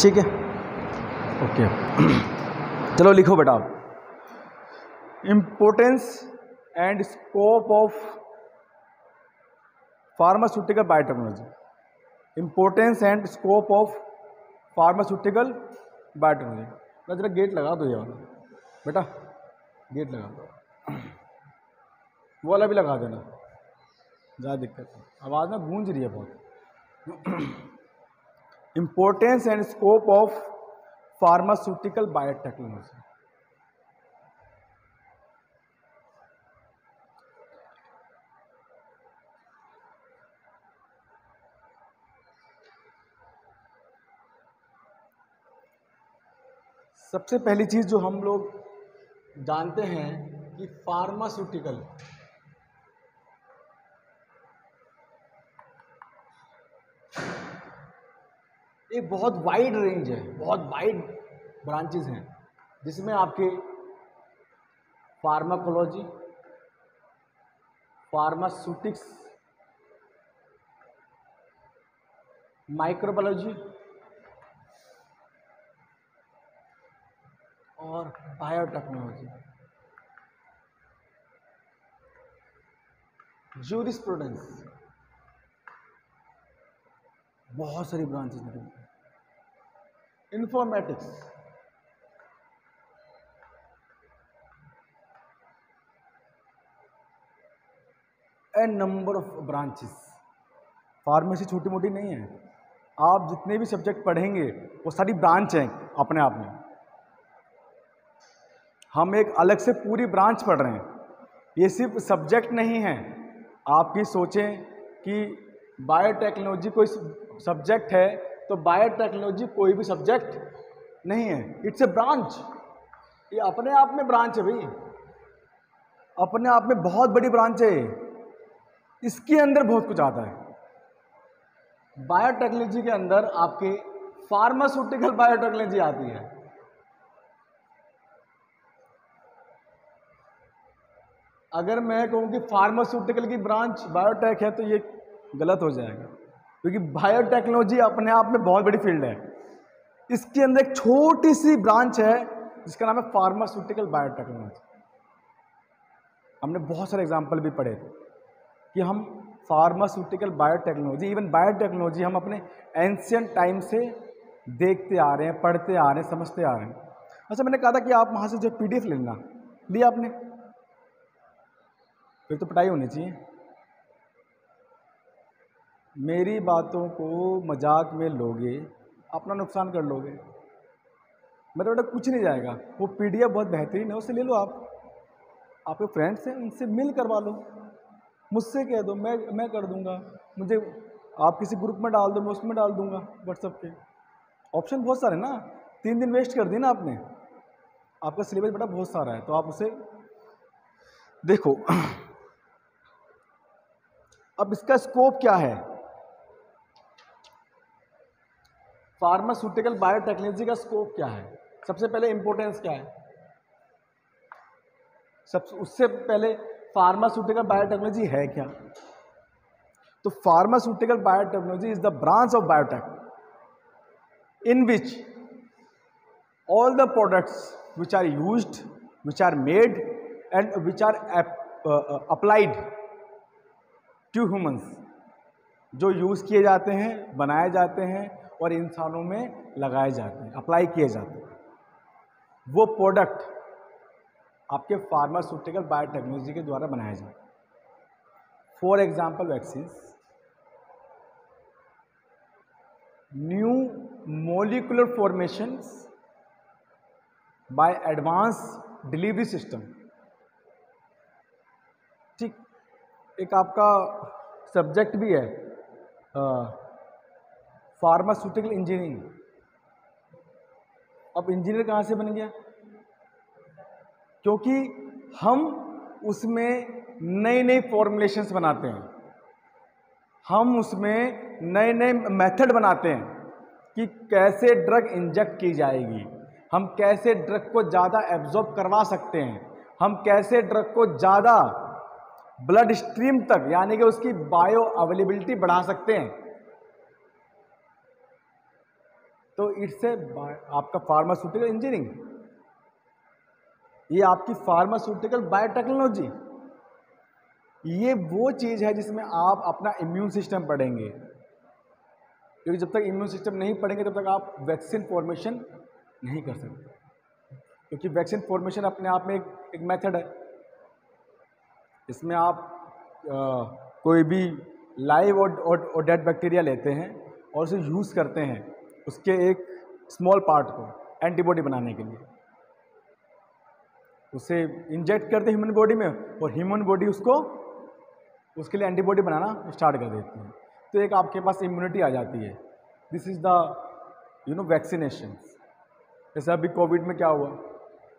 ठीक है, ओके। चलो लिखो बेटा आप, importance and scope of pharmaceutical biotechnology. Importance and scope of pharmaceutical biotechnology. जरा गेट लगा दो यार बेटा, गेट लगा दो, वो वाला भी लगा देना, ज़्यादा दिक्कत है, आवाज़ ना गूंज रही है बहुत। Importance and scope of pharmaceutical biotechnology. सबसे पहली चीज़ जो हम लोग जानते हैं कि फार्मास्यूटिकल एक बहुत वाइड रेंज है, बहुत वाइड ब्रांचेस हैं, जिसमें आपके फार्माकोलॉजी, फार्मास्यूटिक्स, माइक्रोबायोलॉजी और बायोटेक्नोलॉजी, ज्यूरिस्प्रूडेंस, बहुत सारी ब्रांचेस हैं, informatics, and number of branches. Pharmacy छोटी मोटी नहीं है, आप जितने भी सब्जेक्ट पढ़ेंगे वो सारी ब्रांच हैं अपने आप में। हम एक अलग से पूरी ब्रांच पढ़ रहे हैं, ये सिर्फ सब्जेक्ट नहीं है। आपकी सोचें कि बायोटेक्नोलॉजी कोई सब्जेक्ट है, तो बायोटेक्नोलॉजी कोई भी सब्जेक्ट नहीं है, इट्स ए ब्रांच। ये अपने आप में ब्रांच है भाई, अपने आप में बहुत बड़ी ब्रांच है, इसके अंदर बहुत कुछ आता है। बायोटेक्नोलॉजी के अंदर आपके फार्मास्यूटिकल बायोटेक्नोलॉजी आती है। अगर मैं कहूं कि फार्मास्यूटिकल की ब्रांच बायोटेक है तो ये गलत हो जाएगा, क्योंकि बायोटेक्नोलॉजी अपने आप में बहुत बड़ी फील्ड है। इसके अंदर एक छोटी सी ब्रांच है जिसका नाम है फार्मास्यूटिकल बायोटेक्नोलॉजी। हमने बहुत सारे एग्जाम्पल भी पढ़े थे कि हम फार्मास्यूटिकल बायोटेक्नोलॉजी, इवन बायोटेक्नोलॉजी हम अपने एंशियंट टाइम से देखते आ रहे हैं, पढ़ते आ रहे हैं, समझते आ रहे हैं। अच्छा, मैंने कहा था कि आप वहाँ से जो PDF लेना, लिया आपने? फिर तो पिटाई होनी चाहिए। मेरी बातों को मजाक में लोगे, अपना नुकसान कर लोगे। मेरा बेटा कुछ नहीं जाएगा, वो PDF बहुत बेहतरीन है, उससे ले लो। आप आपके फ्रेंड्स हैं, उनसे मिल करवा लो, मुझसे कह दो, मैं कर दूंगा। मुझे आप किसी ग्रुप में डाल दो, मैं उसमें डाल दूंगा व्हाट्सएप पे। ऑप्शन बहुत सारे ना, 3 दिन वेस्ट कर दिए ना आपने। आपका सिलेबस बेटा बहुत सारा है, तो आप उसे देखो। अब इसका स्कोप क्या है? फार्मास्यूटिकल बायोटेक्नोलॉजी का स्कोप क्या है? सबसे पहले इंपॉर्टेंस क्या है? उससे पहले फार्मास्यूटिकल बायोटेक्नोलॉजी है क्या? तो pharmaceutical biotechnology is the branch of biotech in which all the products which are used, which are made and which are applied to humans, जो यूज़ किए जाते हैं, बनाए जाते हैं और इंसानों में लगाए जाते हैं, अप्लाई किए जाते हैं, वो प्रोडक्ट आपके फार्मास्यूटिकल बायोटेक्नोलॉजी के द्वारा बनाए जाते हैं। For example vaccines, new molecular formations by advance delivery system. ठीक, एक आपका सब्जेक्ट भी है फार्मास्यूटिकल इंजीनियरिंग। अब इंजीनियर कहाँ से बन गया? क्योंकि हम उसमें नई नई फॉर्मुलेशंस बनाते हैं, हम उसमें नए नए मेथड बनाते हैं कि कैसे ड्रग इंजेक्ट की जाएगी, हम कैसे ड्रग को ज़्यादा एब्जॉर्ब करवा सकते हैं, हम कैसे ड्रग को ज़्यादा ब्लड स्ट्रीम तक, यानी कि उसकी बायो अवेलेबिलिटी बढ़ा सकते हैं। तो इट्स ए आपका फार्मास्यूटिकल इंजीनियरिंग, ये आपकी फार्मास्यूटिकल बायोटेक्नोलॉजी, ये वो चीज़ है जिसमें आप अपना इम्यून सिस्टम पढ़ेंगे, क्योंकि जब तक इम्यून सिस्टम नहीं पढ़ेंगे तब तक आप वैक्सीन फॉर्मेशन नहीं कर सकते, क्योंकि वैक्सीन फॉर्मेशन अपने आप में एक मेथड है। इसमें आप कोई भी लाइव और डेड बैक्टीरिया लेते हैं और उसे यूज़ करते हैं उसके एक स्मॉल पार्ट को एंटीबॉडी बनाने के लिए, उसे इंजेक्ट करते हैं ह्यूमन बॉडी में और ह्यूमन बॉडी उसके लिए एंटीबॉडी बनाना स्टार्ट कर देती है, तो एक आपके पास इम्यूनिटी आ जाती है। This is the vaccination. जैसे अभी कोविड में क्या हुआ,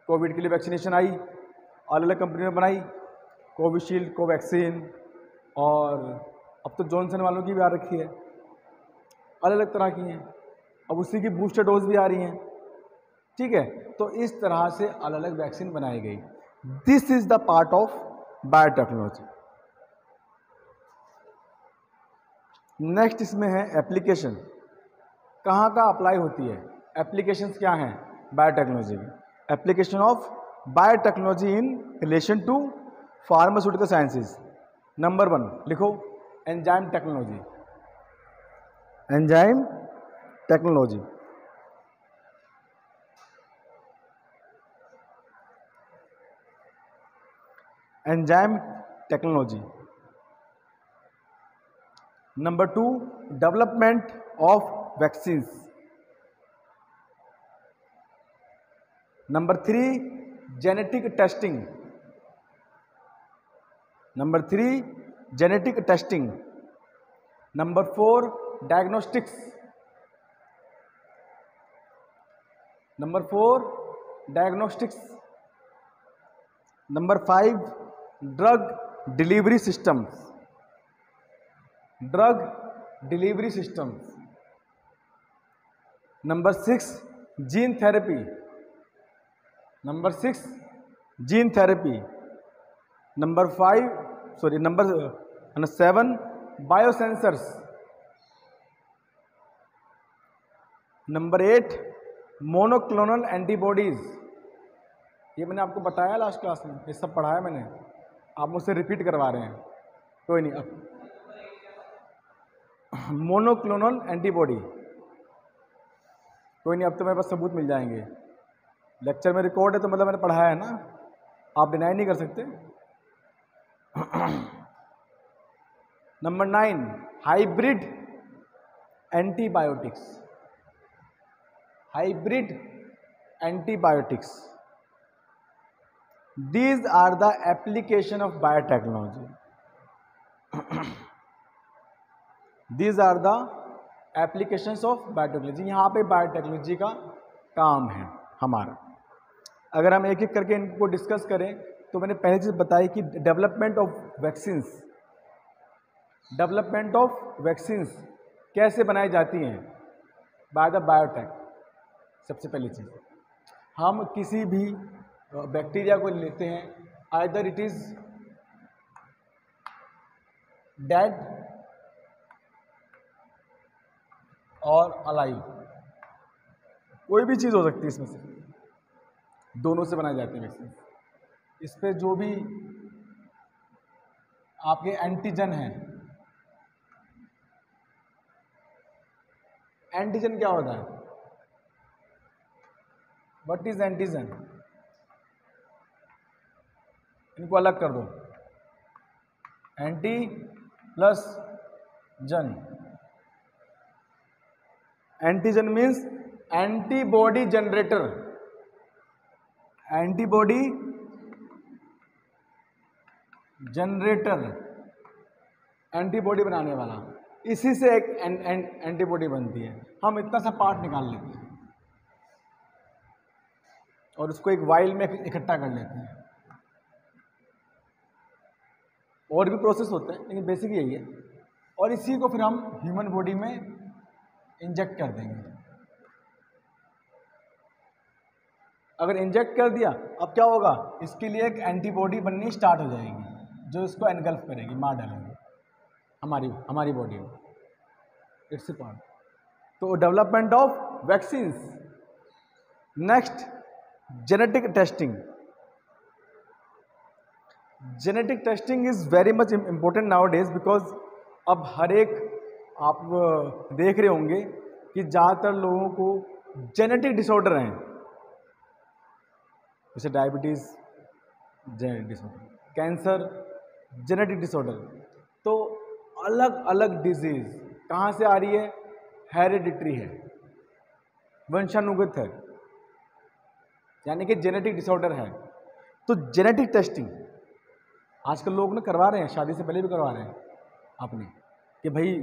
कोविड के लिए वैक्सीनेशन आई, अलग अलग कंपनी ने बनाई, कोविशील्ड, कोवैक्सीन, और अब तो जॉनसन वालों की भी आ रखी है, अलग अलग तरह की हैं, अब उसी की बूस्टर डोज भी आ रही हैं, ठीक है। तो इस तरह से अलग अलग वैक्सीन बनाई गई। This is the part of biotechnology. Next इसमें है एप्लीकेशन, कहाँ का अप्लाई होती है, एप्लीकेशंस क्या हैं बायोटेक्नोलॉजी की। Application of biotechnology in relation to pharmaceutical sciences. Number 1 लिखो, enzyme technology, enzyme technology. Enzyme technology. Number 2 development of vaccines. Number 3 genetic testing. Number 3 genetic testing. Number 4 diagnostics. Number 4 diagnostics. Number 5 drug delivery systems, drug delivery systems. Number 6 gene therapy. Number 6 gene therapy. Number 7 biosensors. Number 8 monoclonal antibodies. ये मैंने आपको बताया last class में, ये सब पढ़ाया मैंने, आप मुझसे रिपीट करवा रहे हैं, कोई नहीं। अब मोनोक्लोनल एंटीबॉडी, कोई नहीं, अब तो मेरे पास सबूत मिल जाएंगे, लेक्चर में रिकॉर्ड है तो मतलब मैंने पढ़ाया है ना, आप डिनाई नहीं कर सकते। Number 9 hybrid antibiotics. Hybrid antibiotics, these are the application of biotechnology. These are the applications of biotechnology. यहाँ पे बायोटेक्नोलॉजी का काम है हमारा। अगर हम एक एक करके इनको डिस्कस करें तो मैंने पहले चीज़ बताई कि development of vaccines, development of vaccines कैसे बनाई जाती हैं, बाय द बायोटेक। सबसे पहली चीज़, हम किसी भी बैक्टीरिया को लेते हैं, आइदर इट इज डेड और अलाइव, कोई भी चीज़ हो सकती है इसमें से, दोनों से बनाई जाती है वैक्सीन। इस पे जो भी आपके एंटीजन हैं, एंटीजन क्या होता है, व्हाट इज एंटीजन, इनको अलग कर दो, एंटी प्लस जन। Antigen means antibody generator, antibody generator, antibody बनाने वाला, इसी से एक एंटीबॉडी बनती है। हम इतना सा पार्ट निकाल लेते हैं और उसको एक वाइल में इकट्ठा कर लेते हैं। और भी प्रोसेस होते हैं लेकिन बेसिक यही है, और इसी को फिर हम ह्यूमन बॉडी में इंजेक्ट कर देंगे। अगर इंजेक्ट कर दिया, अब क्या होगा, इसके लिए एक एंटीबॉडी बननी स्टार्ट हो जाएगी जो इसको एनगल्फ करेगी, मार डालेंगे हमारी बॉडी में। It's a part. तो development of vaccines. Next, genetic testing. Genetic testing is very much important nowadays, because अब हर एक आप देख रहे होंगे कि ज़्यादातर लोगों को जेनेटिक डिसऑर्डर हैं, जैसे diabetes genetic disorder, cancer genetic disorder. तो अलग अलग डिजीज कहाँ से आ रही है? हेरिडिटरी है, वंशानुगत है, यानी कि जेनेटिक डिसऑर्डर है। तो जेनेटिक टेस्टिंग आजकल लोग ना करवा रहे हैं, शादी से पहले भी करवा रहे हैं अपने, कि भाई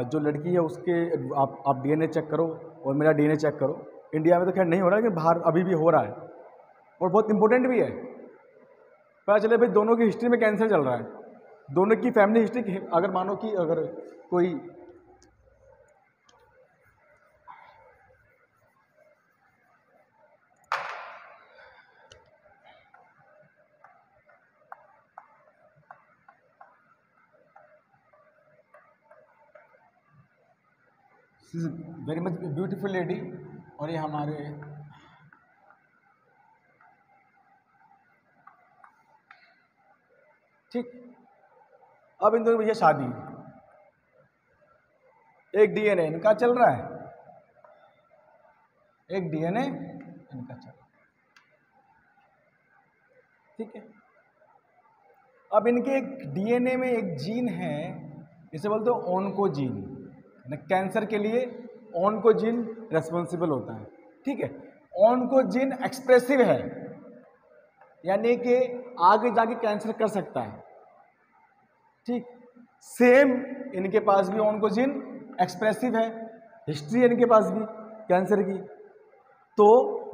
जो लड़की है उसके आप डीएनए चेक करो और मेरा डीएनए चेक करो। इंडिया में तो खैर नहीं हो रहा है, लेकिन बाहर अभी भी हो रहा है और बहुत इंपॉर्टेंट भी है। पता चले भाई दोनों की हिस्ट्री में कैंसर चल रहा है, दोनों की फैमिली हिस्ट्री, अगर मानो कि अगर कोई वेरी मच ब्यूटीफुल लेडी, और ये हमारे ठीक। अब इन दोनों भैया शादी, एक डीएनए इनका चल रहा है, एक डीएनए इनका चल रहा है, ठीक है। अब इनके एक डीएनए में एक जीन है, इसे बोलते हैं ऑन्कोजीन, कैंसर के लिए ऑन्कोजीन रेस्पॉन्सिबल होता है, ठीक है। ऑन्कोजीन एक्सप्रेसिव है, यानी कि आगे जाके कैंसर कर सकता है, ठीक। सेम इनके पास भी ऑन्कोजीन एक्सप्रेसिव है, हिस्ट्री है इनके पास भी कैंसर की। तो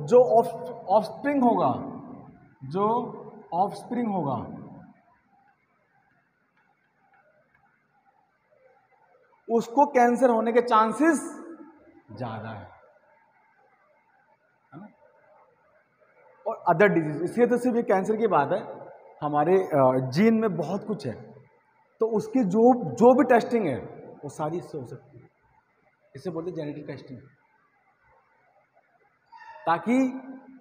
जो ऑफस्प्रिंग होगा, जो ऑफस्प्रिंग होगा उसको कैंसर होने के चांसेस ज्यादा है ना। और अदर डिजीज, इसलिए तो सिर्फ ये कैंसर की बात है, हमारे जीन में बहुत कुछ है, तो उसकी जो भी टेस्टिंग है वो सारी इससे हो सकती है, इसे बोलते हैं जेनेटिक टेस्टिंग। ताकि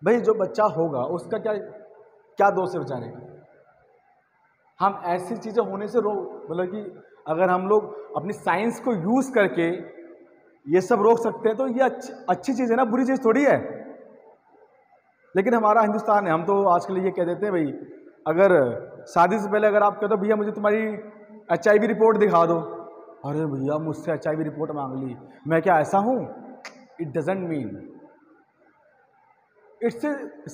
भाई जो बच्चा होगा उसका क्या दोष है बेचारे का। हम ऐसी चीजें होने से मतलब कि अगर हम लोग अपनी साइंस को यूज करके ये सब रोक सकते हैं तो ये अच्छी चीज है ना, बुरी चीज थोड़ी है। लेकिन हमारा हिंदुस्तान है, हम तो आजकल ये कह देते हैं भाई, अगर शादी से पहले अगर आप कहते हो भैया मुझे तुम्हारी HIV रिपोर्ट दिखा दो, अरे भैया मुझसे HIV रिपोर्ट मांग ली, मैं क्या ऐसा हूं? It doesn't mean, it's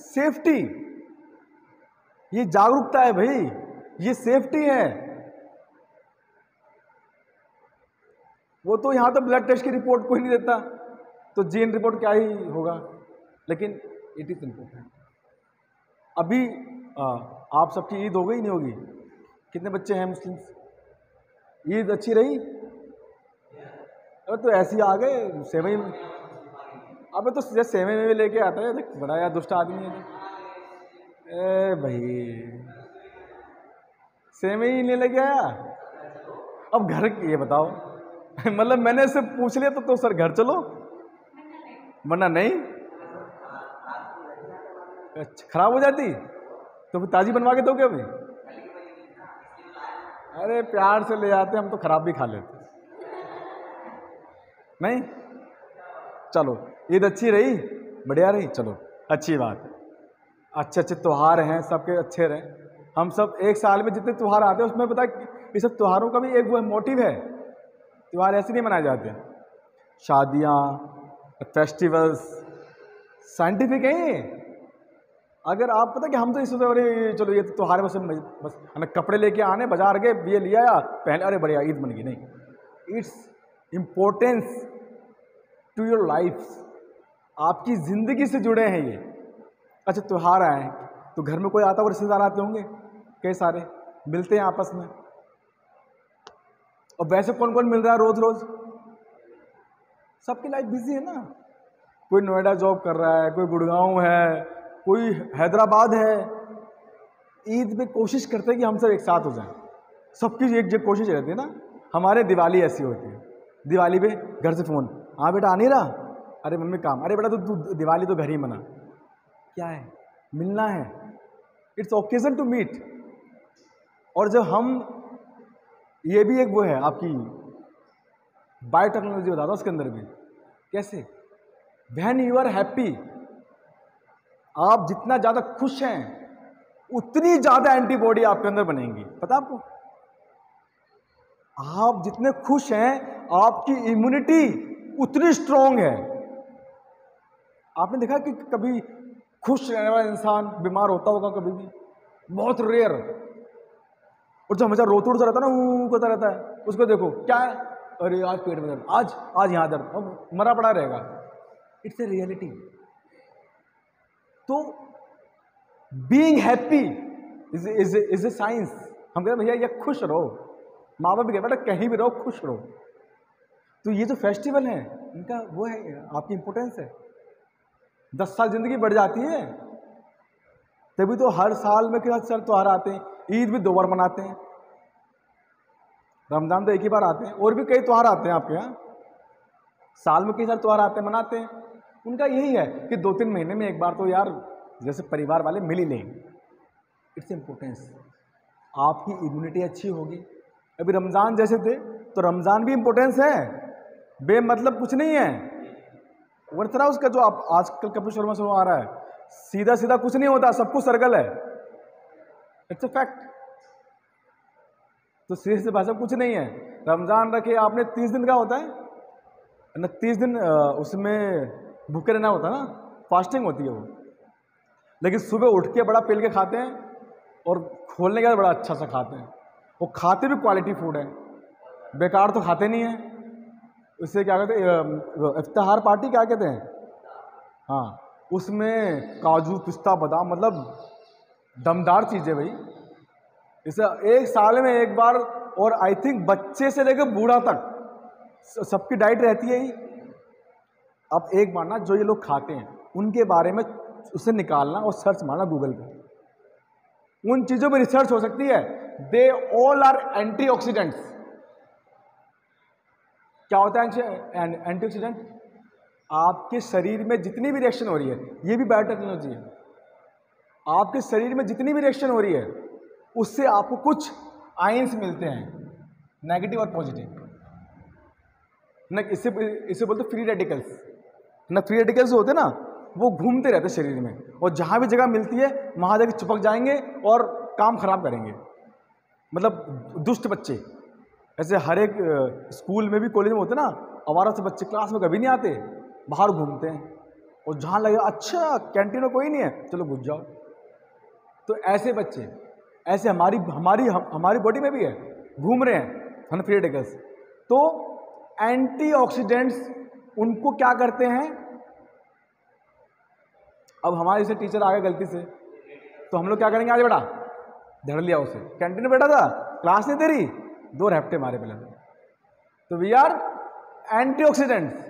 safety, ये जागरूकता है भाई, ये सेफ्टी है। वो तो यहां तो ब्लड टेस्ट की रिपोर्ट कोई नहीं देता, तो जीन रिपोर्ट क्या ही होगा, लेकिन इट इज इम्पोर्टेंट। अभी आप सबकी ईद हो गई नहीं होगी? कितने बच्चे हैं मुस्लिम्स? ईद अच्छी रही? अरे तो ऐसे ही आ गए सेवई में, अबे तो सेवई में भी लेके आता है, देख बड़ा यार दुष्ट आदमी है। ए भाई सेवई ही नहीं लेके आया, अब घर ये बताओ मतलब मैंने इससे पूछ लिया तो सर घर चलो, वरना नहीं खराब हो जाती तो फिर ताजी बनवा के दोगे अभी? अरे प्यार से ले आते, हम तो खराब भी खा लेते। नहीं, चलो ईद अच्छी रही, बढ़िया रही, चलो अच्छी बात है। अच्छे अच्छे त्यौहार हैं, सबके अच्छे रहे। हम सब एक साल में जितने त्यौहार आते हैं उसमें पता है इस सब त्योहारों का भी एक वो मोटिव है, त्यौहार ऐसे नहीं मनाए जाते। शादियाँ, फेस्टिवल्स साइंटिफिक हैं। अगर आप पता कि हम तो इस चलो ये त्यौहार बस हमें कपड़े लेके आने, बाजार गए, ये लिया या पहले, अरे बढ़िया ईद बन गई, नहीं, it's importance to your life, आपकी जिंदगी से जुड़े हैं ये। अच्छा त्यौहार आए तो घर में कोई आता हो, रिश्तेदार आते होंगे कई सारे, मिलते हैं आपस में। और वैसे कौन कौन मिल रहा है रोज रोज? सबकी लाइफ बिजी है ना, कोई नोएडा जॉब कर रहा है, कोई गुड़गांव है, कोई हैदराबाद है। ईद में कोशिश करते हैं कि हम सब एक साथ हो जाएं, सबकी एक कोशिश रहती है ना। हमारे दिवाली ऐसी होती है, दिवाली पे घर से फ़ोन, हाँ बेटा आ नहीं रहा, अरे मम्मी काम, अरे बेटा तू दिवाली तो घर ही मना। क्या है? मिलना है, इट्स ओकेजन टू मीट। और जब हम, ये भी एक वो है आपकी बायोटेक्नोलॉजी बताता हूं उसके अंदर भी कैसे, व्हेन यू आर हैप्पी, आप जितना ज्यादा खुश हैं उतनी ज्यादा एंटीबॉडी आपके अंदर बनेंगी। पता आपको? आप जितने खुश हैं आपकी इम्यूनिटी उतनी स्ट्रांग है। आपने देखा कि कभी खुश रहने वाला इंसान बीमार होता होगा कभी भी? बहुत रेयर। और जो हमेशा रोता उड़ता रहता है ना, करता रहता है, उसको देखो क्या है, अरे आज पेट में दर्द, आज यहां दर्द, मरा पड़ा रहेगा। It's a reality. तो being happy is a science. हम कहते हैं भैया ये खुश रहो, माँ बाप भी कहते बेटा कहीं भी रहो खुश रहो। तो ये जो फेस्टिवल है इनका वो है, आपकी इंपॉर्टेंस है। 10 साल जिंदगी बढ़ जाती है, तभी तो हर साल में कितना सारे त्योहार आते हैं। ईद भी 2 बार मनाते हैं, रमजान तो एक ही बार आते हैं, और भी कई त्योहार आते हैं आपके यहाँ, साल में कई सारे त्योहार आते हैं, मनाते हैं। उनका यही है कि 2-3 महीने में एक बार तो यार जैसे परिवार वाले मिल ही लें। Its importance. आपकी इम्यूनिटी अच्छी होगी। अभी रमज़ान जैसे थे तो रमज़ान भी इम्पोर्टेंस है, बेमतलब कुछ नहीं है। वर्थ रहा उसका जो आप आजकल कपिल शर्मा शो आ रहा है, सीधा सीधा कुछ नहीं होता, सब कुछ सर्कल है। It's a fact. तो सीधे से भाषा कुछ नहीं है। रमज़ान रखे आपने 30 दिन का होता है ना, 30 दिन उसमें भूखे रहना होता है ना, फास्टिंग होती है वो। लेकिन सुबह उठ के बड़ा पेल के खाते हैं और खोलने के बाद बड़ा अच्छा सा खाते हैं। वो खाते भी क्वालिटी फूड है, बेकार तो खाते नहीं है। उससे क्या कहते हैं, इफ्तार पार्टी क्या कहते हैं, हाँ, उसमें काजू पिस्ता बादाम, मतलब दमदार चीज़ है भाई। इसे 1 साल में एक बार, और आई थिंक बच्चे से लेकर बूढ़ा तक सबकी डाइट रहती है ही। अब एक बार ना जो ये लोग खाते हैं उनके बारे में उसे निकालना और सर्च मारना गूगल पे, उन चीज़ों में रिसर्च हो सकती है। They all are antioxidants. क्या होता है एंटीऑक्सीडेंट? आपके शरीर में जितनी भी रिएक्शन हो रही है, ये भी बायोटेक्नोलॉजी है, आपके शरीर में जितनी भी रिएक्शन हो रही है उससे आपको कुछ आयंस मिलते हैं, नेगेटिव और पॉजिटिव। ना इसे बोलते फ्री रेडिकल्स। ना फ्री रेडिकल्स होते ना, वो घूमते रहते शरीर में, और जहां भी जगह मिलती है वहां जाके चिपक जाएंगे और काम खराब करेंगे। मतलब दुष्ट बच्चे, ऐसे हर एक स्कूल में भी कॉलेज में होते ना, आवारा से बच्चे क्लास में कभी नहीं आते, बाहर घूमते हैं, और जहां लगे अच्छा कैंटीन में कोई नहीं है चलो घुस जाओ। तो ऐसे बच्चे, ऐसे हमारी बॉडी में भी है, घूम रहे हैं फ्री रेडिकल्स। तो एंटीऑक्सीडेंट्स उनको क्या करते हैं? अब हमारे से टीचर आ गए गलती से, तो हम लोग क्या करेंगे? आज बेटा धर लिया उसे, कैंटीन में बैठा था, क्लास नहीं तेरी, 2 रैप्टे मारे पहले। तो वी आर एंटीऑक्सीडेंट्स।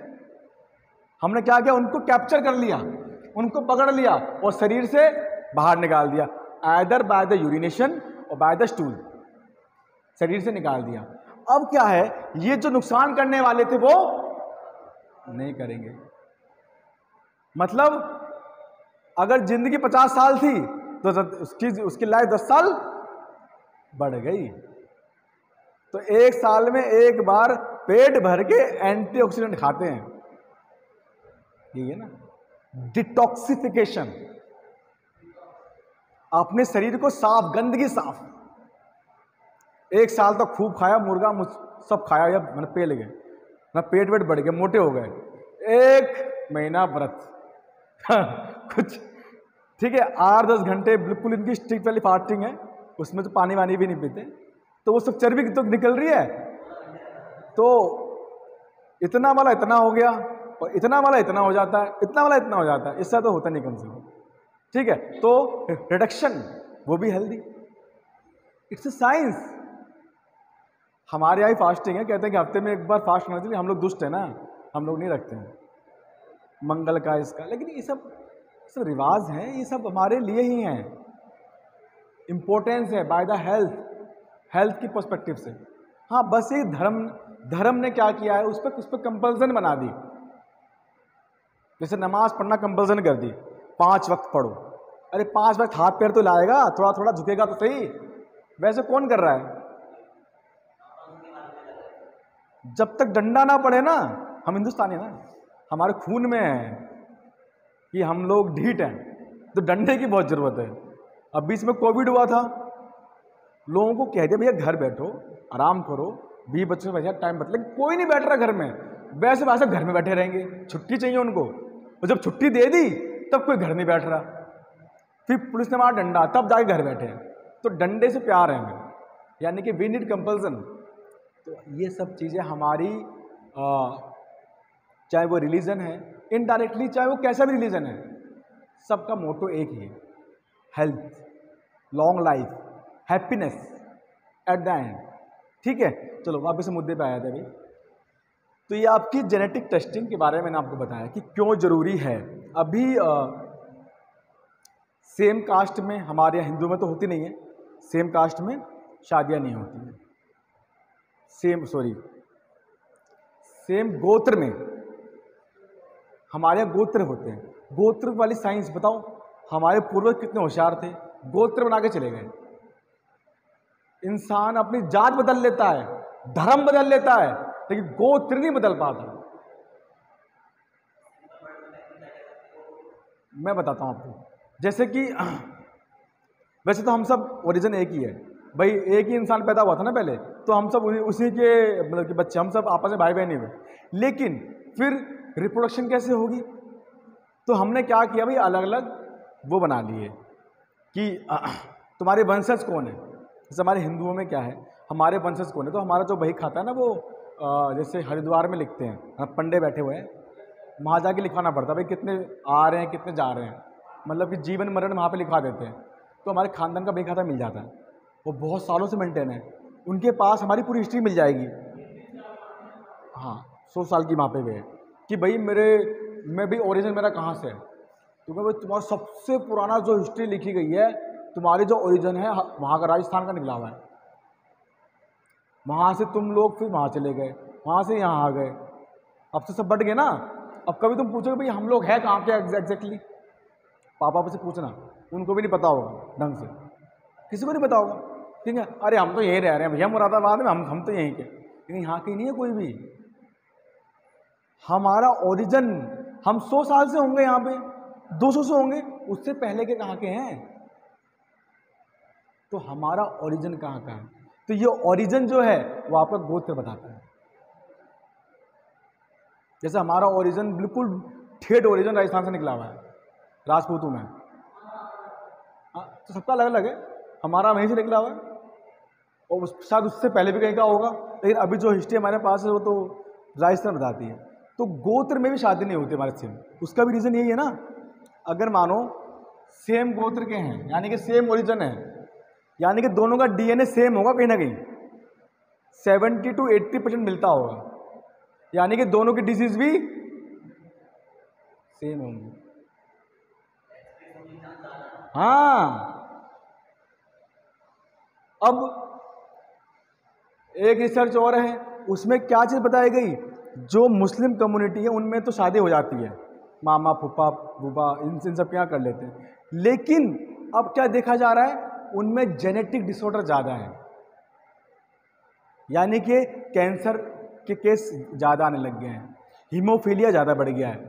हमने क्या किया? उनको कैप्चर कर लिया, उनको पकड़ लिया और शरीर से बाहर निकाल दिया, आइदर बाय द यूरिनेशन और बाय द स्टूल, शरीर से निकाल दिया। अब क्या है, ये जो नुकसान करने वाले थे वो नहीं करेंगे। मतलब अगर जिंदगी 50 साल थी तो उसकी लाइफ 10 साल बढ़ गई। तो 1 साल में एक बार पेट भर के एंटीऑक्सीडेंट खाते हैं, ये है ना डिटॉक्सिफिकेशन। अपने शरीर को साफ, गंदगी साफ। 1 साल तक खूब खाया, मुर्गा सब खाया, या मैंने पेल गए ना, पेट वेट बढ़ गए, मोटे हो गए। 1 महीना व्रत कुछ ठीक है, 8-10 घंटे बिल्कुल इनकी स्ट्रिक्ट वाली फास्टिंग है, उसमें तो पानी वानी भी नहीं पीते, तो वो सब चर्बी तो निकल रही है। तो इतना वाला इतना हो गया, और इतना वाला इतना हो जाता है, इतना वाला इतना हो जाता है, इससे तो होता नहीं कम से कम। ठीक है, तो रिडक्शन वो भी हेल्दी, इट्स अ साइंस। हमारे यहाँ फास्टिंग है, कहते हैं कि हफ्ते में एक बार फास्ट होना चाहिए। हम लोग दुष्ट है ना, हम लोग नहीं रखते हैं मंगल का इसका, लेकिन ये सब रिवाज हैं, ये सब हमारे लिए ही हैं। इंपॉर्टेंस है बाय द हेल्थ की पर्सपेक्टिव से। हाँ, बस ये धर्म ने क्या किया है, उस पर कंपल्सन बना दी। जैसे नमाज पढ़ना कंपल्सन कर दी, 5 वक्त पढ़ो। अरे 5 वक्त हाथ पैर तो लाएगा, थोड़ा थोड़ा झुकेगा तो सही। वैसे कौन कर रहा है? जब तक डंडा ना पड़े ना, हम हिंदुस्तानी ना, हमारे खून में है कि हम लोग ढीठ हैं, तो डंडे की बहुत जरूरत है। अब बीच में कोविड हुआ था, लोगों को कह दिया भैया घर बैठो, आराम करो, 20 बच्चों से टाइम बच, लेकिन कोई नहीं बैठ रहा घर में। वैसे वैसे घर में बैठे रहेंगे, छुट्टी चाहिए उनको, और जब छुट्टी दे दी तब कोई घर नहीं बैठ रहा, फिर पुलिस ने मारा डंडा, तब जाके घर बैठे। तो डंडे से प्यार है हमें, यानी कि वी नीड कंपल्सन। तो ये सब चीज़ें हमारी, चाहे वो रिलीजन है इनडायरेक्टली, चाहे वो कैसा भी रिलीजन है, सबका मोटो एक ही है, health, long life, happiness at the end. ठीक है, चलो वापस से मुद्दे पे आया था अभी। तो ये आपकी जेनेटिक टेस्टिंग के बारे में मैंने आपको बताया कि क्यों ज़रूरी है। अभी सेम कास्ट में, हमारे यहाँ हिंदू में तो होती नहीं है, सेम कास्ट में शादियाँ नहीं होती हैं। सेम गोत्र में, हमारे यहाँ गोत्र होते हैं। गोत्र वाली साइंस बताओ, हमारे पूर्वज कितने होशियार थे, गोत्र बना के चले गए। इंसान अपनी जात बदल लेता है, धर्म बदल लेता है, लेकिन गोत्र नहीं बदल पाता। मैं बताता हूं आपको, जैसे कि वैसे तो हम सब ओरिजिन एक ही है भाई, एक ही इंसान पैदा हुआ था ना पहले, तो हम सब उसी के मतलब कि बच्चे, हम सब आपस में भाई बहन ही हुए। लेकिन फिर रिप्रोडक्शन कैसे होगी? तो हमने क्या किया भाई, अलग अलग वो बना लिए कि तुम्हारे वंशज कौन है। जैसे हमारे हिंदुओं में क्या है, हमारे वंशज कौन है, तो हमारा जो बही खाता है ना वो जैसे हरिद्वार में लिखते हैं, पंडे बैठे हुए हैं, वहाँ जाके लिखवाना पड़ता है भाई कितने आ रहे हैं कितने जा रहे हैं, मतलब कि जीवन मरण वहाँ पे लिखवा देते हैं। तो हमारे खानदान का बही खाता मिल जाता है, वो बहुत सालों से मेंटेन है, उनके पास हमारी पूरी हिस्ट्री मिल जाएगी। हाँ, 100 साल की वहाँ पे भी है कि भाई मैं भी ओरिजिन मेरा कहाँ से है, तो भाई तुम्हारा सबसे पुराना जो हिस्ट्री लिखी गई है, तुम्हारी जो ओरिजिन है वहाँ का राजस्थान का निकला हुआ है, वहाँ से तुम लोग फिर वहाँ चले गए, वहाँ से यहाँ आ गए, अब तो सब बट गए ना। अब कभी तुम पूछोगे भाई हम लोग हैं कहाँ के एग्जैक्टली, पापा से पूछना, उनको भी नहीं पता होगा ढंग से, किसी को नहीं पता होगा। ठीक है, अरे हम तो यहीं रह रहे हैं भैया मुरादाबाद में, हम तो यहीं के, लेकिन यहाँ के नहीं है कोई भी। हमारा ओरिजिन, हम 100 साल से होंगे यहाँ पे, 200 से होंगे, उससे पहले के कहाँ के हैं, तो हमारा ओरिजिन कहाँ का है। तो ये ओरिजिन जो है वो आपका गोत्र बताता है। जैसे हमारा ओरिजिन बिल्कुल ठेठ ओरिजिन राजस्थान से निकला हुआ है, राजपूतों में, तो सबका अलग अलग है, हमारा वहीं से निकला हुआ है, और शायद उससे पहले भी कहीं का होगा, लेकिन अभी जो हिस्ट्री हमारे पास है वो तो राजस्थान बताती है। तो गोत्र में भी शादी नहीं होती हमारे सेम, उसका भी रीज़न यही है ना, अगर मानो सेम गोत्र के हैं, यानी कि सेम ओरिजिन है, यानी कि दोनों का डीएनए सेम होगा, कहीं ना कहीं 70 to 80% मिलता होगा, यानी कि दोनों की डिजीज भी सेम होंगी। हाँ, अब एक रिसर्च और है, उसमें क्या चीज़ बताई गई, जो मुस्लिम कम्युनिटी है उनमें तो शादी हो जाती है, मामा फूफा बूबा इन सब क्या कर लेते हैं, लेकिन अब क्या देखा जा रहा है, उनमें जेनेटिक डिसऑर्डर ज़्यादा है, यानी कि कैंसर के केस ज़्यादा आने लग गए हैं, हीमोफीलिया ज़्यादा बढ़ गया है,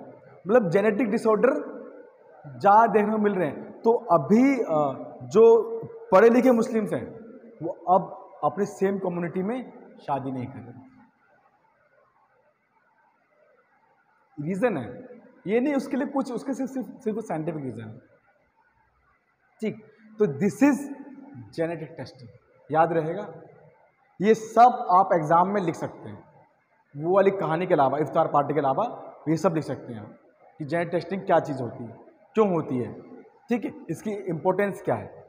मतलब जेनेटिक डिसऑर्डर ज़्यादा देखने को मिल रहे हैं। तो अभी जो पढ़े लिखे मुस्लिम्स हैं वो अब अपने सेम कम्युनिटी में शादी नहीं कर रहे। रीज़न है ये नहीं, उसके लिए कुछ, उसके सिर्फ साइंटिफिक रीज़न है। ठीक, तो दिस इज जेनेटिक टेस्टिंग, याद रहेगा, ये सब आप एग्जाम में लिख सकते हैं, वो वाली कहानी के अलावा, इफ्तार पार्टी के अलावा ये सब लिख सकते हैं आप कि जेनेटिक टेस्टिंग क्या चीज़ होती है, क्यों होती है, ठीक है, इसकी इंपॉर्टेंस क्या है।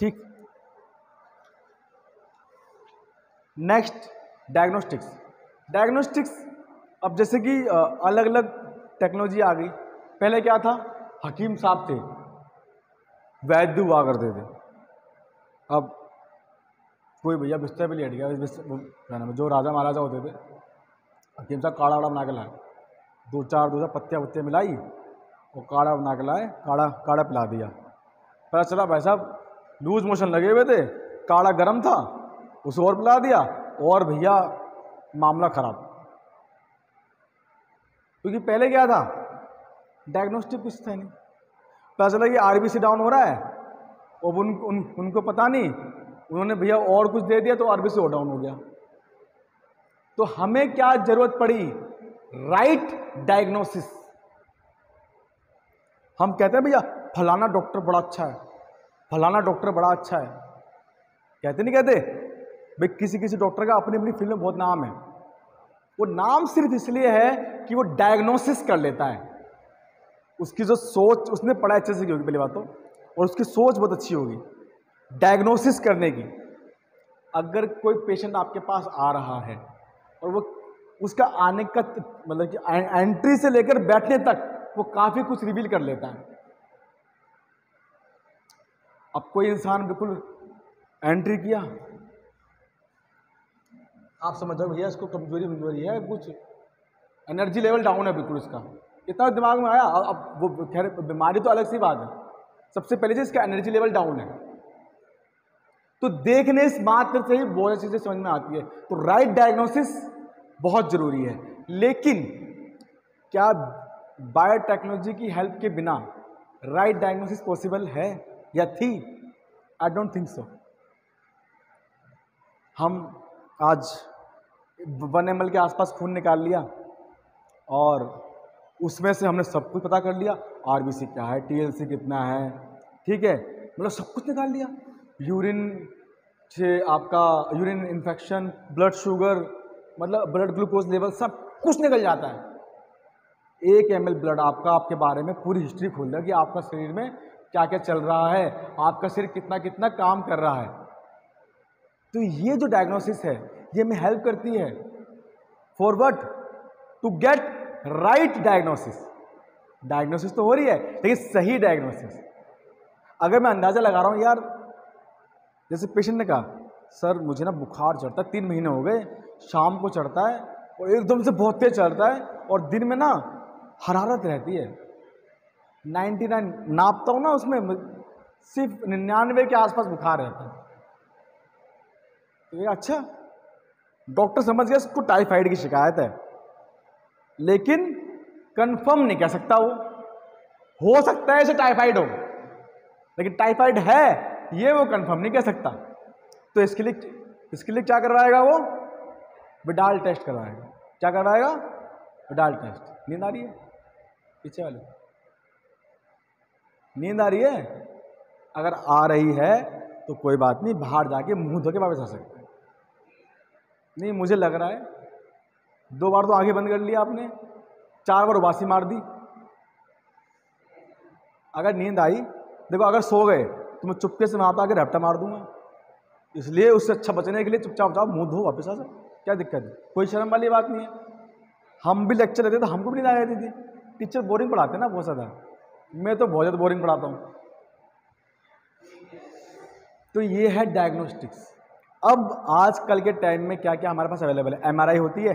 ठीक, नेक्स्ट डायग्नोस्टिक्स। डायग्नोस्टिक्स, अब जैसे कि अलग अलग टेक्नोलॉजी आ गई, पहले क्या था, हकीम साहब थे, वैद्य हुआ करते थे, अब कोई भैया बिस्तर पे लेट गया, क्या नाम है, जो राजा महाराजा होते थे, हकीम साहब काढ़ा वाड़ा बना के लाए, दो चार पत्तियाँ वत्तियाँ मिलाई और काढ़ा बना के लाए, काढ़ा पिला दिया। पता चला भाई साहब लूज मोशन लगे हुए थे, काढ़ा गर्म था, उसे और पिला दिया और भैया मामला खराब। क्योंकि पहले क्या था, डायग्नोस्टिक कुछ था नहीं। पता चला कि आरबीसी डाउन हो रहा है और उनको पता नहीं, उन्होंने भैया और कुछ दे दिया तो आरबीसी और डाउन हो गया। तो हमें क्या जरूरत पड़ी, राइट डायग्नोसिस। हम कहते हैं भैया फलाना डॉक्टर बड़ा अच्छा है, फलाना डॉक्टर बड़ा अच्छा है, कहते नहीं कहते भाई, किसी किसी डॉक्टर का अपनी अपनी फील्ड में बहुत नाम है। वो नाम सिर्फ इसलिए है कि वो डायग्नोसिस कर लेता है, उसकी जो सोच, उसने पढ़ाई अच्छे से की होगी पहली बात तो, और उसकी सोच बहुत अच्छी होगी डायग्नोसिस करने की। अगर कोई पेशेंट आपके पास आ रहा है और वो उसका आने का मतलब कि एंट्री से लेकर बैठने तक वो काफी कुछ रिवील कर लेता है। अब कोई इंसान बिल्कुल एंट्री किया, आप समझ जाओ भैया इसको कमजोरी है, कुछ एनर्जी लेवल डाउन है बिल्कुल इसका, इतना दिमाग में आया। अब वो खैर बीमारी तो अलग सी बात है, सबसे पहले इसका एनर्जी लेवल डाउन है। तो देखने इस मात्र से ही बहुत चीजें समझ में आती है। तो राइट डायग्नोसिस बहुत जरूरी है। लेकिन क्या बायोटेक्नोलॉजी की हेल्प के बिना राइट डायग्नोसिस पॉसिबल है या थी? I don't think so. हम आज 1 ml के आसपास खून निकाल लिया और उसमें से हमने सब कुछ पता कर लिया, आरबीसी क्या है, टीएलसी कितना है, ठीक है, मतलब सब कुछ निकाल लिया। यूरिन से आपका यूरिन इन्फेक्शन, ब्लड शुगर, मतलब ब्लड ग्लूकोज लेवल, सब कुछ निकल जाता है। 1 ml ब्लड आपका आपके बारे में पूरी हिस्ट्री खोल देगा कि आपका शरीर में क्या क्या चल रहा है, आपका शरीर कितना कितना काम कर रहा है। तो ये जो डायग्नोसिस है ये हमें हेल्प करती है for what, to get right diagnosis. Diagnosis तो हो रही है लेकिन सही डायग्नोसिस। अगर मैं अंदाजा लगा रहा हूं यार, जैसे पेशेंट ने कहा सर मुझे ना बुखार चढ़ता है, 3 महीने हो गए, शाम को चढ़ता है और एकदम से बहुत तेज चढ़ता है और दिन में ना हरारत रहती है 99, नापता हूं ना उसमें सिर्फ 99 के आसपास बुखार रहता है। तो ये अच्छा, डॉक्टर समझ गया इसको टाइफाइड की शिकायत है, लेकिन कंफर्म नहीं कह सकता। वो हो सकता है इसे टाइफाइड हो, लेकिन टाइफाइड है ये वो कंफर्म नहीं कह सकता। तो इसके लिए क्या करवाएगा वो? विडाल टेस्ट करवाएगा। क्या करवाएगा? Widal test. नींद आ रही है पीछे वाले? नींद आ रही है? अगर आ रही है तो कोई बात नहीं, बाहर जाके मुंह धो के वापस आ सकते हैं। नहीं मुझे लग रहा है 2 बार तो आंखें बंद कर लिया आपने, 4 बार उबासी मार दी। अगर नींद आई, देखो अगर सो गए तो मैं चुपके से वहां पर आके रपटा मार दूंगा, इसलिए उससे अच्छा बचने के लिए चुपचाप जाओ, मुंह धो वापस आ जाओ, क्या दिक्कत है? कोई शर्म वाली बात नहीं है। हम भी लेक्चर लेते तो हमको भी नींद आ जाती थी। टीचर बोरिंग पढ़ाते ना बहुत ज़्यादा, मैं तो बहुत ज़्यादा बोरिंग पढ़ाता हूँ। तो ये है डायग्नोस्टिक्स। अब आजकल के टाइम में क्या क्या हमारे पास अवेलेबल है? एमआरआई होती है,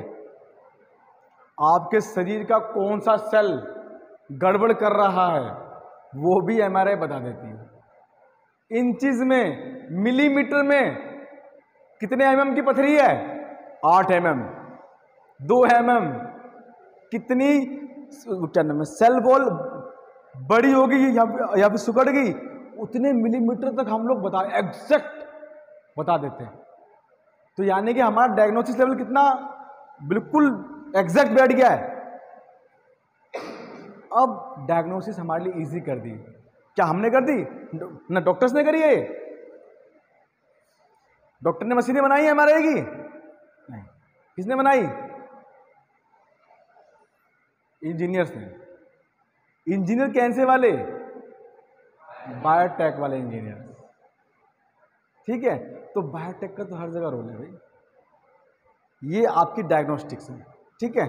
आपके शरीर का कौन सा सेल गड़बड़ कर रहा है वो भी एमआरआई बता देती है। इंचेस में, मिलीमीटर में कितने एमएम की पथरी है? 8 mm, 2 mm, कितनी क्या नाम है, सेल वॉल बड़ी होगी या फिर सुकड़ गई, उतने मिलीमीटर तक हम लोग बता, एग्जैक्ट बता देते हैं। तो यानी कि हमारा डायग्नोसिस लेवल कितना बिल्कुल एग्जैक्ट बैठ गया है। अब डायग्नोसिस हमारे लिए इजी कर दी। क्या हमने कर दी? ना डॉक्टर्स ने करी है। डॉक्टर ने मशीनें बनाई है एमआरआई की? नहीं। किसने बनाई? इंजीनियर्स ने। इंजीनियर कैसे वाले? बायोटेक वाले इंजीनियर। ठीक है, तो बायोटेक का तो हर जगह रोल है भाई। ये आपकी डायग्नोस्टिक्स है, ठीक है।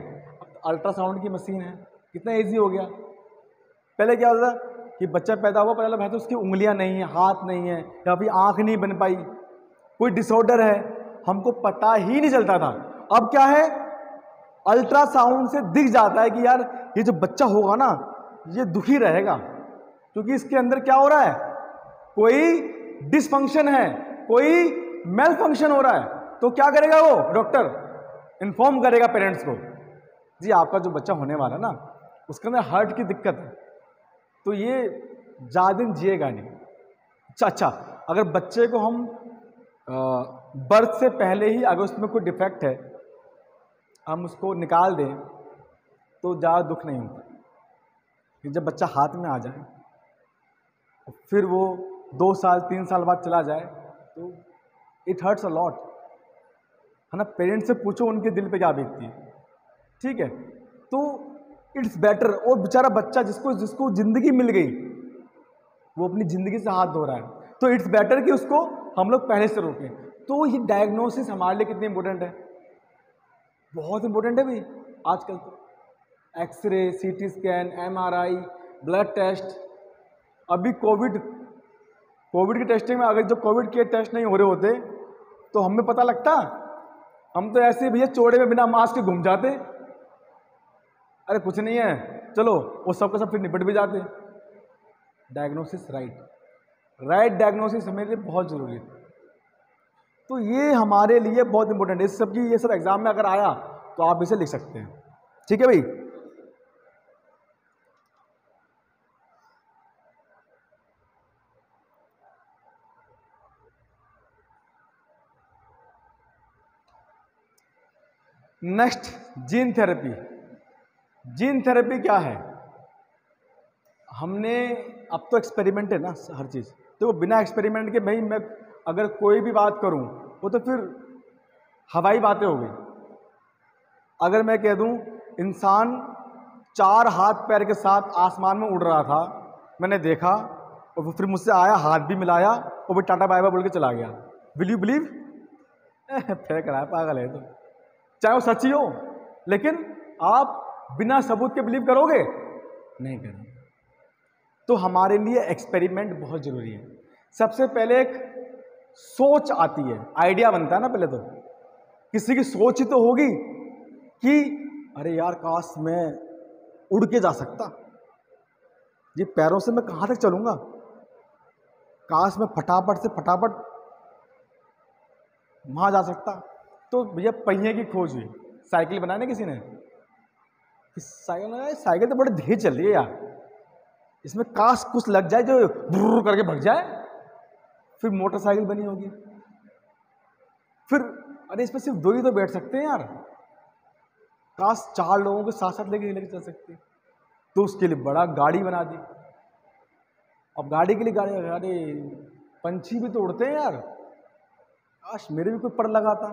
अल्ट्रासाउंड की मशीन है, कितना इजी हो गया। पहले क्या होता था कि बच्चा पैदा हुआ, पहले भाई तो उसकी उंगलियां नहीं है, हाथ नहीं है, या फिर आंख नहीं बन पाई, कोई डिसऑर्डर है, हमको पता ही नहीं चलता था। अब क्या है? अल्ट्रासाउंड से दिख जाता है कि यार ये जो बच्चा होगा ना ये दुखी रहेगा, क्योंकि इसके अंदर क्या हो रहा है, कोई डिसफंक्शन है, कोई मेल फंक्शन हो रहा है। तो क्या करेगा वो डॉक्टर, इन्फॉर्म करेगा पेरेंट्स को, जी आपका जो बच्चा होने वाला ना उसके अंदर हार्ट की दिक्कत है, तो ये ज़्यादा दिन जिएगा नहीं। अच्छा, अगर बच्चे को हम बर्थ से पहले ही अगर उसमें कोई डिफेक्ट है हम उसको निकाल दें तो ज़्यादा दुख नहीं होता। जब बच्चा हाथ में आ जाए फिर वो 2 साल 3 साल बाद चला जाए तो इट हर्ट्स अ लॉट, है ना। पेरेंट्स से पूछो उनके दिल पे क्या बीतती है, ठीक है। तो इट्स बेटर, और बेचारा बच्चा जिसको ज़िंदगी मिल गई वो अपनी ज़िंदगी से हाथ धो रहा है, तो इट्स बेटर कि उसको हम लोग पहले से रोकें। तो ये डायग्नोसिस हमारे लिए कितनी इंपॉर्टेंट है, बहुत इंपॉर्टेंट है भाई। आजकल तो x-ray, CT scan, MRI, blood test, अभी कोविड की टेस्टिंग में अगर जो कोविड के टेस्ट नहीं हो रहे होते तो हमें पता लगता, हम तो ऐसे भैया चौड़े में बिना मास्क के घूम जाते, अरे कुछ नहीं है चलो, वो सब का सब फिर निपट भी जाते। डायग्नोसिस राइट डायग्नोसिस हमारे लिए बहुत ज़रूरी है। तो ये हमारे लिए बहुत इंपॉर्टेंट है। इस सब की ये सब एग्जाम में अगर आया तो आप इसे लिख सकते हैं, ठीक है भाई। Next, gene therapy. Gene therapy क्या है, हमने अब तो एक्सपेरिमेंट है ना हर चीज़, तो बिना एक्सपेरिमेंट के भाई मैं अगर कोई भी बात करूं वो तो फिर हवाई बातें हो गई। अगर मैं कह दूं इंसान 4 हाथ पैर के साथ आसमान में उड़ रहा था, मैंने देखा, और वो फिर मुझसे आया, हाथ भी मिलाया और वो टाटा बाय बाय बोल के चला गया, विल यू बिलीव? फेंक रहा है, पागल है तो, चाहे वो सच्ची हो, लेकिन आप बिना सबूत के बिलीव करोगे? नहीं करोगे। तो हमारे लिए एक्सपेरिमेंट बहुत जरूरी है। सबसे पहले एक सोच आती है, आइडिया बनता है ना, पहले तो किसी की सोच ही तो होगी कि अरे यार काश मैं उड़ के जा सकता, ये पैरों से मैं कहाँ तक चलूंगा, काश मैं फटाफट से फटाफट वहां जा सकता। तो भैया पहिए की खोज हुई, साइकिल बनाया ना किसी ने, साइकिल तो बड़े धीरे चल रही है यार, इसमें काश कुछ लग जाए जो ब्रुर करके भग जाए, फिर मोटरसाइकिल बनी होगी। फिर अरे इसमें सिर्फ 2 ही तो बैठ सकते हैं यार, काश 4 लोगों के साथ साथ लेके चल सकते, तो उसके लिए बड़ा गाड़ी बना दी। अब गाड़ी के लिए गाड़ी, अरे पंछी भी तो उड़ते हैं यार, काश मेरे भी कोई पर लगाता।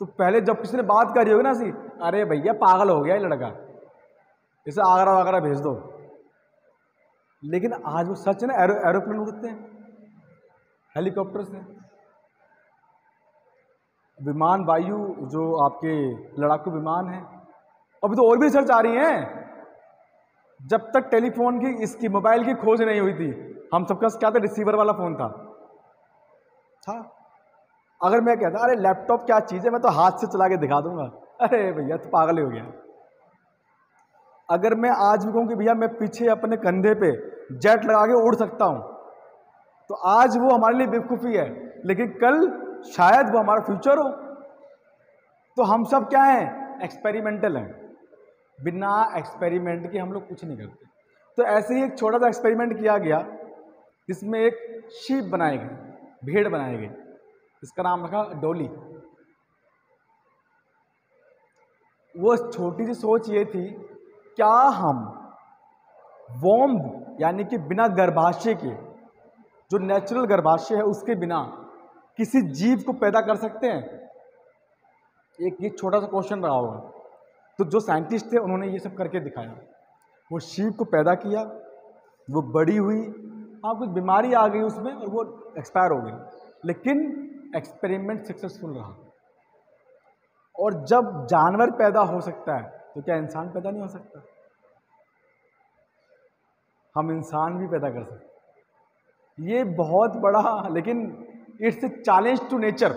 तो पहले जब किसी ने बात करी होगी ना सी, अरे भैया पागल हो गया ये लड़का, इसे आगरा वागरा भेज दो। लेकिन आज वो सच है ना, एरोप्लेन उड़ते हैं, हेलीकॉप्टर से, विमान, वायु जो आपके लड़ाकू विमान है। अभी तो और भी रिसर्च आ रही है। जब तक टेलीफोन की, इसकी मोबाइल की खोज नहीं हुई थी, हम सबका क्या था, रिसीवर वाला फोन था। अगर मैं कहता अरे लैपटॉप क्या चीज़ है, मैं तो हाथ से चला के दिखा दूंगा, अरे भैया तो पागल हो गया। अगर मैं आज भी कहूँ कि भैया मैं पीछे अपने कंधे पे जेट लगा के उड़ सकता हूँ, तो आज वो हमारे लिए बेवकूफ़ी है, लेकिन कल शायद वो हमारा फ्यूचर हो। तो हम सब क्या हैं, एक्सपेरिमेंटल हैं, बिना एक्सपेरिमेंट के हम लोग कुछ नहीं करते। तो ऐसे ही एक छोटा सा एक्सपेरिमेंट किया गया जिसमें एक शीप बनाई गई, भेड़ बनाई गई, इसका नाम रखा डॉली। वो छोटी सी सोच ये थी, क्या हम वॉम्ब यानी कि बिना गर्भाशय के, जो नेचुरल गर्भाशय है उसके बिना किसी जीव को पैदा कर सकते हैं? एक ये छोटा सा क्वेश्चन रहा होगा। तो जो साइंटिस्ट थे उन्होंने ये सब करके दिखाया। वो शीप को पैदा किया, वो बड़ी हुई, हाँ कुछ बीमारी आ गई उसमें और वो एक्सपायर हो गई, लेकिन एक्सपेरिमेंट सक्सेसफुल रहा। और जब जानवर पैदा हो सकता है तो क्या इंसान पैदा नहीं हो सकता? हम इंसान भी पैदा कर सकते। ये बहुत बड़ा, लेकिन it's a challenge to nature,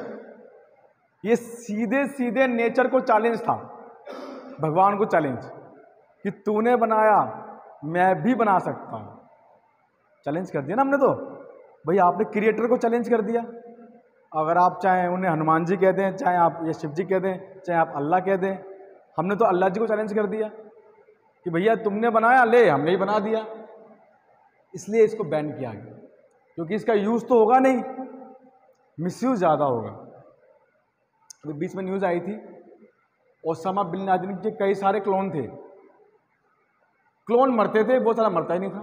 ये सीधे सीधे नेचर को चैलेंज था भगवान को चैलेंज कि तूने बनाया, मैं भी बना सकता हूँ। चैलेंज कर दिया ना हमने तो भाई, आपने क्रिएटर को चैलेंज कर दिया। अगर आप चाहे उन्हें हनुमान जी कह दें, चाहे आप ये शिव जी कह दें, चाहे आप अल्लाह कह दें, हमने तो अल्लाह जी को चैलेंज कर दिया कि भैया तुमने बनाया, ले हमने ही बना दिया। इसलिए इसको बैन किया गया, क्योंकि इसका यूज़ तो होगा नहीं, मिसयूज ज़्यादा होगा। अभी बीच में न्यूज़ आई थी, ओसामा बिन लादेन के कई सारे क्लोन थे, क्लोन मरते थे, वो सारा मरता ही नहीं था।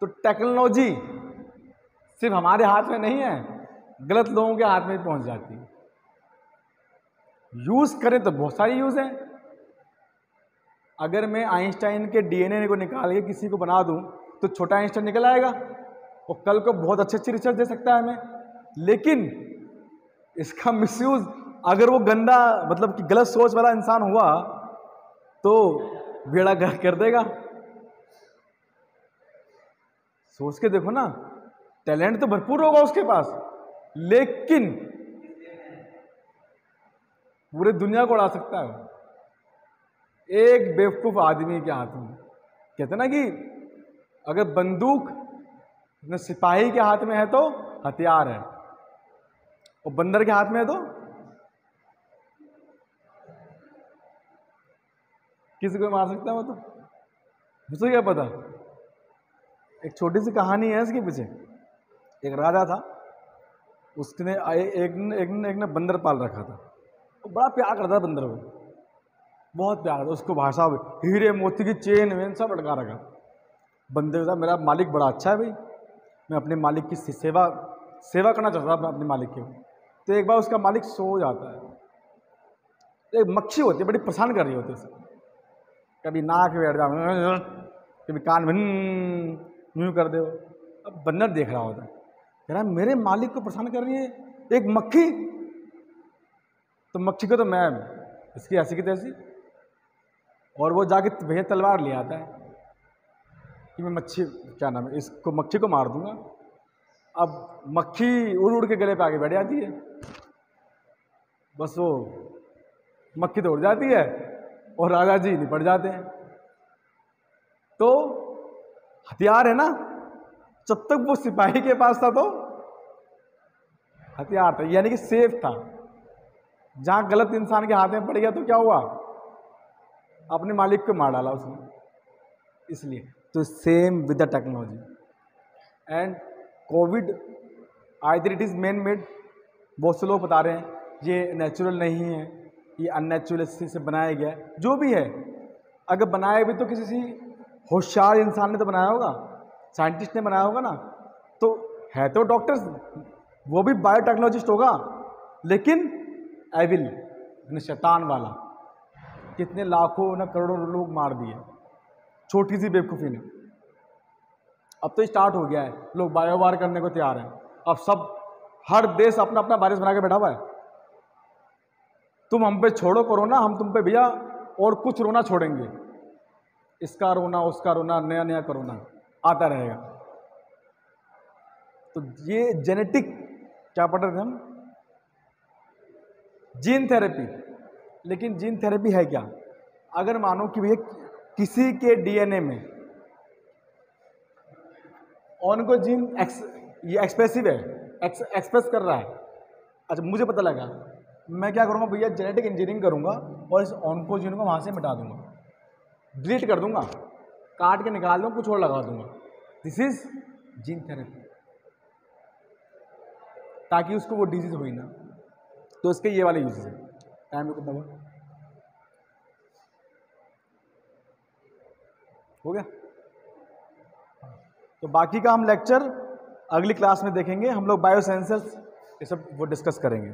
तो टेक्नोलॉजी सिर्फ हमारे हाथ में नहीं है, गलत लोगों के हाथ में पहुंच जाती है। यूज करें तो बहुत सारी यूज है। अगर मैं आइंस्टाइन के डीएनए को निकाल के किसी को बना दूं तो छोटा आइंस्टाइन निकल आएगा और कल को बहुत अच्छी रिसर्च दे सकता है हमें। लेकिन इसका मिसयूज अगर वो गंदा, मतलब कि गलत सोच वाला इंसान हुआ तो बेड़ा गर्क कर देगा। सोच के देखो ना, टैलेंट तो भरपूर होगा उसके पास, लेकिन पूरी दुनिया को उड़ा सकता है एक बेवकूफ आदमी के हाथ में। कहते ना कि अगर बंदूक सिपाही के हाथ में है तो हथियार है, और बंदर के हाथ में है तो किसी को मार सकता है वो तो। मुझे क्या पता। एक छोटी सी कहानी है इसके पीछे। एक राजा था, उसने एक ने बंदर पाल रखा था। वो बड़ा प्यार करता था बंदर को, बहुत प्यार था उसको। भाई साहब हीरे मोती की चेन वेन सब लटका रखा। बंदर का मेरा मालिक बड़ा अच्छा है भाई, मैं अपने मालिक की सेवा करना चाहता था अपने मालिक की। तो एक बार उसका मालिक सो जाता है, एक मक्खी होती है बड़ी परेशान कर रही होती है, कभी नाक में बैठ जाओ, कभी कान में यूं कर दो। अब बंदर देख रहा होता है, कह रहा मेरे मालिक को परेशान कर रही है एक मक्खी। तो मक्खी को तो मैं इसकी ऐसी की तैसी, और वो जाके भैया तलवार ले आता है कि मैं क्या नाम है, इसको मक्खी को मार दूंगा। अब मक्खी उड़ उड़ के गले पे आगे बैठ जाती है, बस वो मक्खी तो उड़ जाती है और राजा जी निपट जाते हैं। तो हथियार है ना, जब तक वो सिपाही के पास था तो हथियार था, यानी कि सेफ था। जहां गलत इंसान के हाथ में पड़ गया तो क्या हुआ, अपने मालिक को मार डाला उसने। इसलिए तो same with the technology and Covid either it is man made. बहुत से लोग बता रहे हैं ये नेचुरल नहीं है, ये अननेचुरल से बनाया गया है। जो भी है, अगर बनाया भी तो किसी होशियार इंसान ने तो बनाया होगा, साइंटिस्ट ने बनाया होगा ना। तो है तो डॉक्टर्स, वो भी बायोटेक्नोलॉजिस्ट होगा, लेकिन एविल शैतान वाला। कितने लाखों न करोड़ों लोग मार दिए छोटी सी बेवकूफ़ी ने। अब तो स्टार्ट हो गया है, लोग बायोवार करने को तैयार हैं। अब सब हर देश अपना अपना वायरस बना के बैठा हुआ है। तुम हम पे छोड़ो कोरोना, हम तुम पे भैया और कुछ रोना छोड़ेंगे। इसका रोना, उसका रोना, नया नया कोरोना आता रहेगा। तो ये जेनेटिक क्या पढ़ रहे थे हम, जीन थेरेपी। लेकिन जीन थेरेपी है क्या? अगर मानो कि भैया किसी के डीएनए में ऑन्कोजीन ये एक्सप्रेसिव है, एक्सप्रेस कर रहा है। अच्छा, मुझे पता लगा, मैं क्या करूँगा भैया, जेनेटिक इंजीनियरिंग करूँगा और इस ऑन्कोजीन को वहाँ से मिटा दूंगा, डिलीट कर दूंगा, काट के निकाल दूँ, कुछ और लगा दूंगा। दिस इज जीन थेरेपी, ताकि उसको वो डिजीज हुई ना। तो इसके ये वाले यूजेस है। टाइम में कितना हो गया? तो बाकी का हम लेक्चर अगली क्लास में देखेंगे। हम लोग बायोसेंसर्स ये सब वो डिस्कस करेंगे।